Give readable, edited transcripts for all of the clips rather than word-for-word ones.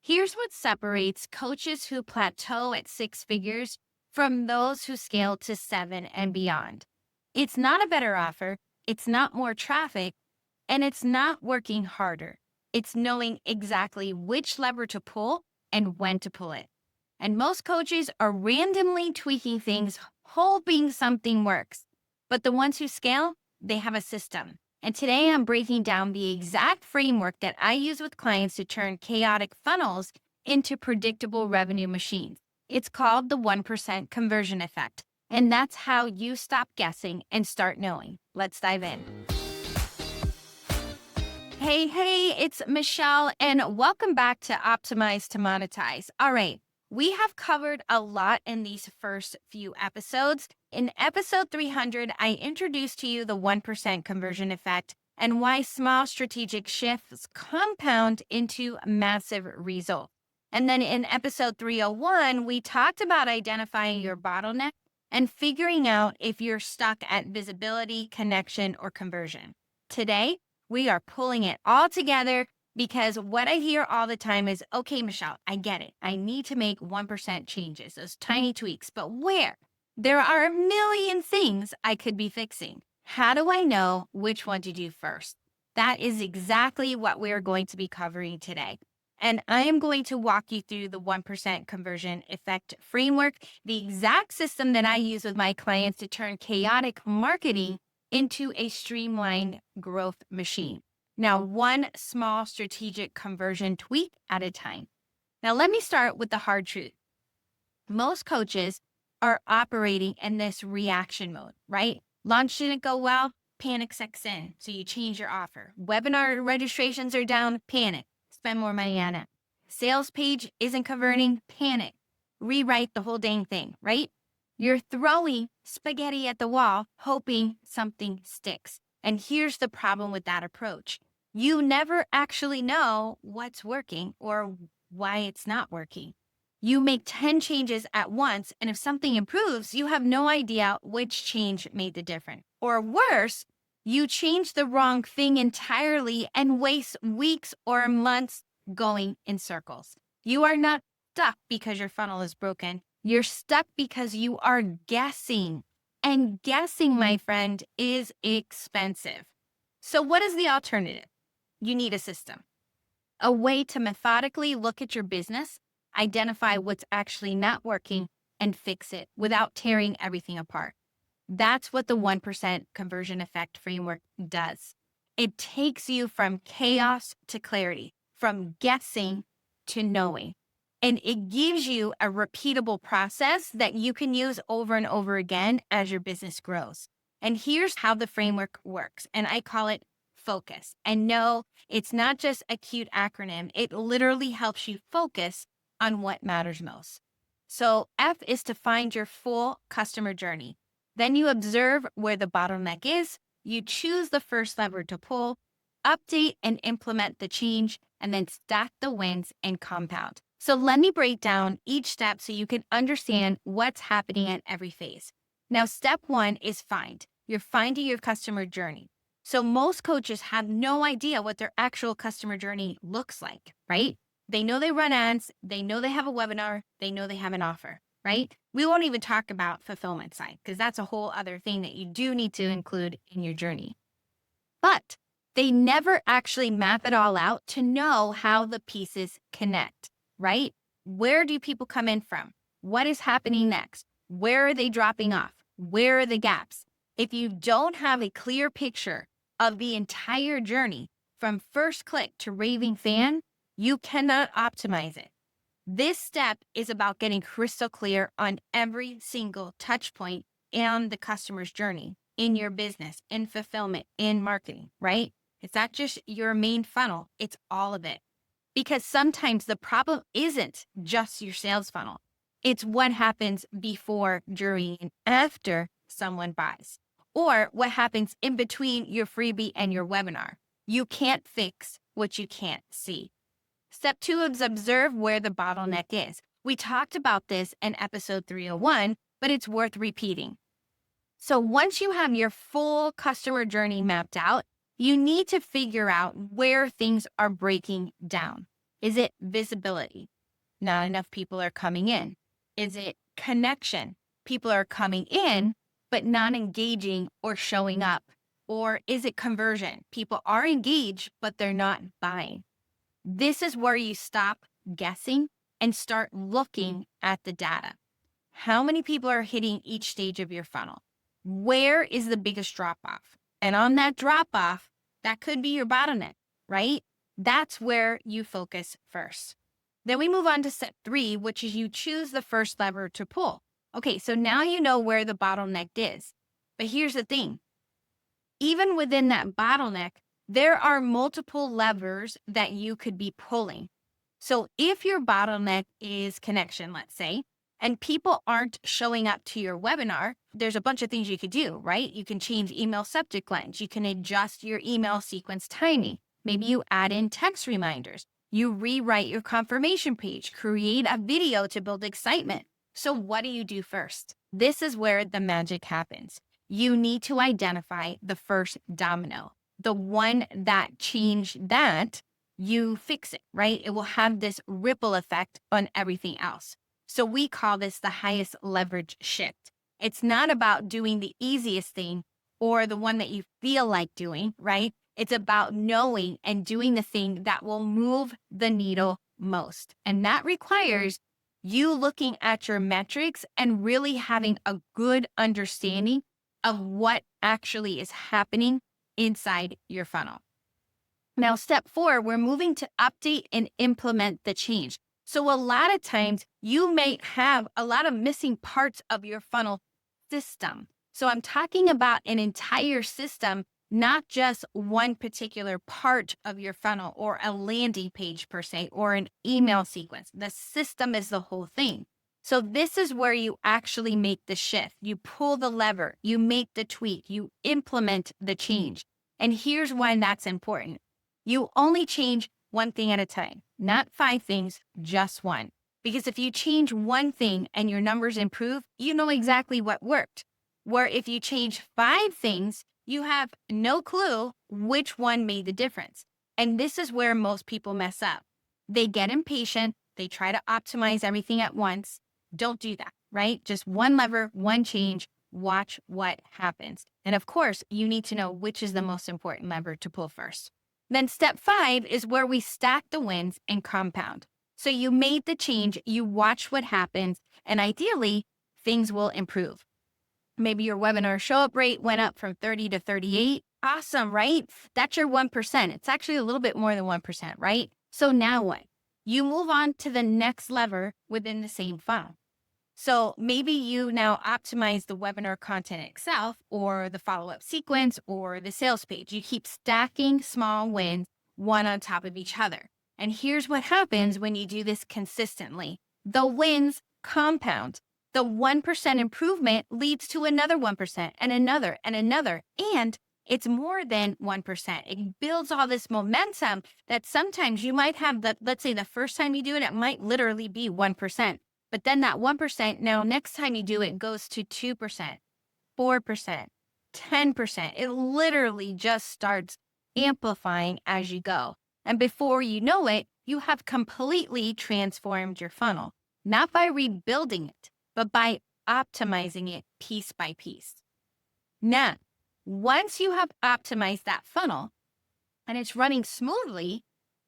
Here's what separates coaches who plateau at six figures from those who scale to seven and beyond. It's not a better offer, it's not more traffic, and it's not working harder. It's knowing exactly which lever to pull and when to pull it. And most coaches are randomly tweaking things, hoping something works. But the ones who scale, they have a system. And today I'm breaking down the exact framework that I use with clients to turn chaotic funnels into predictable revenue machines. It's called the 1% conversion effect. And that's how you stop guessing and start knowing. Let's dive in. Hey, it's Michelle, and welcome back to Optimize to Monetize. All right, we have covered a lot in these first few episodes. In episode 300, I introduced to you the 1% conversion effect and why small strategic shifts compound into massive results. And then in episode 301, we talked about identifying your bottleneck and figuring out if you're stuck at visibility, connection, or conversion. Today, we are pulling it all together because what I hear all the time is, okay, Michelle, I get it. I need to make 1% changes, those tiny tweaks, but where? There are a million things I could be fixing. How do I know which one to do first? That is exactly what we're going to be covering today. And I am going to walk you through the 1% conversion effect framework, the exact system that I use with my clients to turn chaotic marketing into a streamlined growth machine. Now, one small strategic conversion tweak at a time. Now, let me start with the hard truth. Most coaches are operating in this reaction mode, right? Launch didn't go well, panic sets in. So you change your offer. Webinar registrations are down, panic. Spend more money on it. Sales page isn't converting, panic. Rewrite the whole dang thing, right? You're throwing spaghetti at the wall, hoping something sticks. And here's the problem with that approach. You never actually know what's working or why it's not working. You make 10 changes at once, and if something improves, you have no idea which change made the difference. Or worse, you change the wrong thing entirely and waste weeks or months going in circles. You are not stuck because your funnel is broken. You're stuck because you are guessing. And guessing, my friend, is expensive. So what is the alternative? You need a system, a way to methodically look at your business, identify what's actually not working, and fix it without tearing everything apart. That's what the 1% conversion effect framework does. It takes you from chaos to clarity, from guessing to knowing. And it gives you a repeatable process that you can use over and over again as your business grows. And here's how the framework works. And I call it focus. And no, it's not just a cute acronym. It literally helps you focus on what matters most. So F is to find your full customer journey. Then you observe where the bottleneck is. You choose the first lever to pull, update and implement the change, and then stack the wins and compound. So let me break down each step so you can understand what's happening at every phase. Now, step one is find. You're finding your customer journey. So most coaches have no idea what their actual customer journey looks like, right? They know they run ads, they know they have a webinar, they know they have an offer, right? We won't even talk about fulfillment side because that's a whole other thing that you do need to include in your journey. But they never actually map it all out to know how the pieces connect, right? Where do people come in from? What is happening next? Where are they dropping off? Where are the gaps? If you don't have a clear picture of the entire journey from first click to raving fan, you cannot optimize it. This step is about getting crystal clear on every single touch point and the customer's journey in your business, in fulfillment, in marketing, right? It's not just your main funnel, it's all of it. Because sometimes the problem isn't just your sales funnel. It's what happens before, during, and after someone buys, or what happens in between your freebie and your webinar. You can't fix what you can't see. Step two is observe where the bottleneck is. We talked about this in episode 301, but it's worth repeating. So once you have your full customer journey mapped out, you need to figure out where things are breaking down. Is it visibility? Not enough people are coming in. Is it connection? People are coming in, but not engaging or showing up. Or is it conversion? People are engaged, but they're not buying. This is where you stop guessing and start looking at the data. How many people are hitting each stage of your funnel? Where is the biggest drop off? And on that drop off, that could be your bottleneck, right? That's where you focus first. Then we move on to step 3, which is you choose the first lever to pull. Okay, so now you know where the bottleneck is. But here's the thing. Even within that bottleneck, there are multiple levers that you could be pulling. So if your bottleneck is connection, let's say, and people aren't showing up to your webinar, there's a bunch of things you could do, right? You can change email subject lines. You can adjust your email sequence timing. Maybe you add in text reminders. You rewrite your confirmation page, create a video to build excitement. So what do you do first? This is where the magic happens. You need to identify the first domino, the one that changed that, you fix it, right? It will have this ripple effect on everything else. So we call this the highest leverage shift. It's not about doing the easiest thing or the one that you feel like doing, right? It's about knowing and doing the thing that will move the needle most. And that requires you looking at your metrics and really having a good understanding of what actually is happening inside your funnel. Now, step 4, we're moving to update and implement the change. So a lot of times you may have a lot of missing parts of your funnel system. So I'm talking about an entire system, not just one particular part of your funnel or a landing page per se, or an email sequence. The system is the whole thing. So this is where you actually make the shift. You pull the lever, you make the tweak, you implement the change. And here's why that's important. You only change one thing at a time, not 5 things, just one. Because if you change one thing and your numbers improve, you know exactly what worked. Where if you change 5 things, you have no clue which one made the difference. And this is where most people mess up. They get impatient. They try to optimize everything at once. Don't do that, right? Just one lever, one change, watch what happens. And of course, you need to know which is the most important lever to pull first. Then step 5 is where we stack the wins and compound. So you made the change, you watch what happens, and ideally, things will improve. Maybe your webinar show up rate went up from 30 to 38. Awesome, right? That's your 1%. It's actually a little bit more than 1%, right? So now what? You move on to the next lever within the same funnel. So maybe you now optimize the webinar content itself, or the follow-up sequence, or the sales page. You keep stacking small wins one on top of each other. And here's what happens when you do this consistently. The wins compound. The 1% improvement leads to another 1% and another and another. And it's more than 1%. It builds all this momentum that sometimes you might have let's say the first time you do it, it might literally be 1%. But then that 1%, now next time you do it, goes to 2%, 4%, 10%. It literally just starts amplifying as you go. And before you know it, you have completely transformed your funnel, not by rebuilding it, but by optimizing it piece by piece. Now, once you have optimized that funnel and it's running smoothly,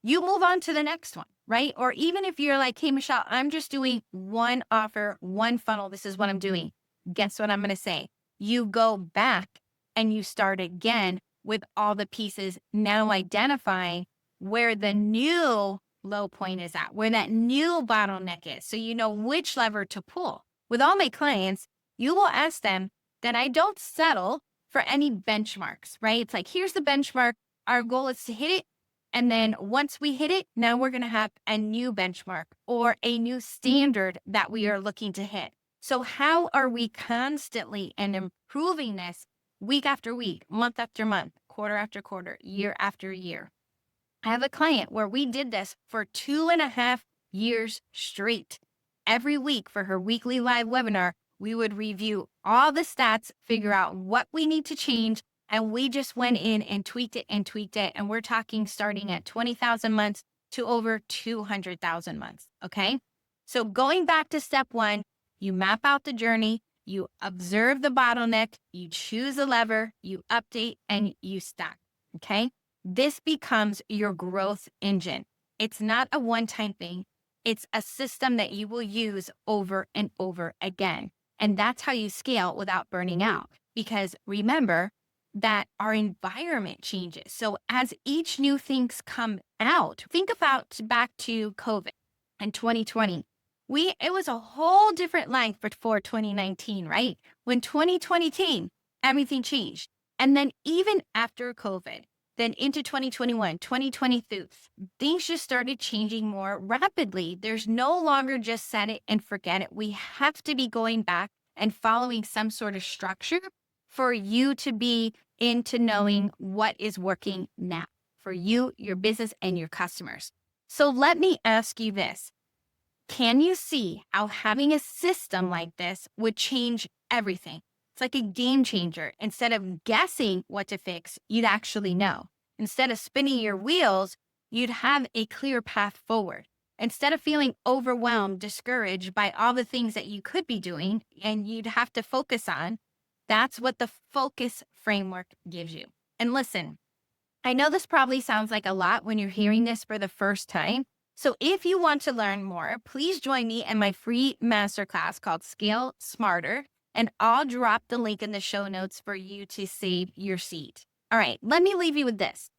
you move on to the next one, right? Or even if you're like, hey, Michelle, I'm just doing one offer, one funnel. This is what I'm doing. Guess what I'm going to say? You go back and you start again with all the pieces, now identifying where the new low point is at, where that new bottleneck is. So you know which lever to pull. With all my clients, you will ask them that I don't settle for any benchmarks, right? It's like, here's the benchmark. Our goal is to hit it. And then once we hit it, now we're going to have a new benchmark or a new standard that we are looking to hit. So how are we constantly and improving this week after week, month after month, quarter after quarter, year after year? I have a client where we did this for 2.5 years straight. Every week for her weekly live webinar, we would review all the stats, figure out what we need to change, and we just went in and tweaked it. And we're talking starting at 20,000 months to over 200,000 months. Okay. So going back to step one, you map out the journey, you observe the bottleneck, you choose a lever, you update, and you stack. Okay. This becomes your growth engine. It's not a one-time thing. It's a system that you will use over and over again. And that's how you scale without burning out. Because remember that our environment changes. So as each new things come out, think about back to COVID in 2020. It was a whole different life before 2019, right? When 2020 came, everything changed. And then even after COVID, then into 2021, 2022, things just started changing more rapidly. There's no longer just set it and forget it. We have to be going back and following some sort of structure for you to be into knowing what is working now for you, your business, and your customers. So let me ask you this. Can you see how having a system like this would change everything? It's like a game changer. Instead of guessing what to fix, you'd actually know. Instead of spinning your wheels, you'd have a clear path forward. Instead of feeling overwhelmed, discouraged by all the things that you could be doing and you'd have to focus on, that's what the focus framework gives you. And listen, I know this probably sounds like a lot when you're hearing this for the first time. So if you want to learn more, please join me in my free masterclass called Scale Smarter, and I'll drop the link in the show notes for you to save your seat. All right, let me leave you with this.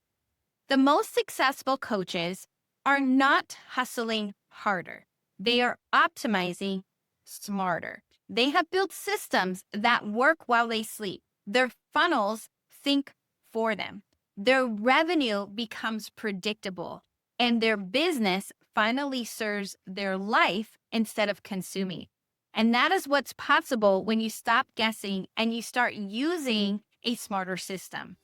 The most successful coaches are not hustling harder. They are optimizing smarter. They have built systems that work while they sleep. Their funnels think for them. Their revenue becomes predictable, and their business finally serves their life instead of consuming. And that is what's possible when you stop guessing and you start using a smarter system.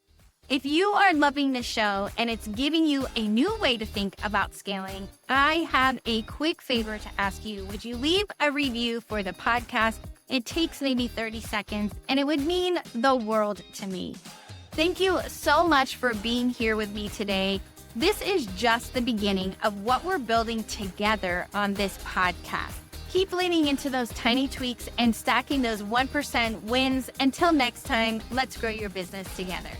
If you are loving the show and it's giving you a new way to think about scaling, I have a quick favor to ask you. Would you leave a review for the podcast? It takes maybe 30 seconds and it would mean the world to me. Thank you so much for being here with me today. This is just the beginning of what we're building together on this podcast. Keep leaning into those tiny tweaks and stacking those 1% wins. Until next time, let's grow your business together.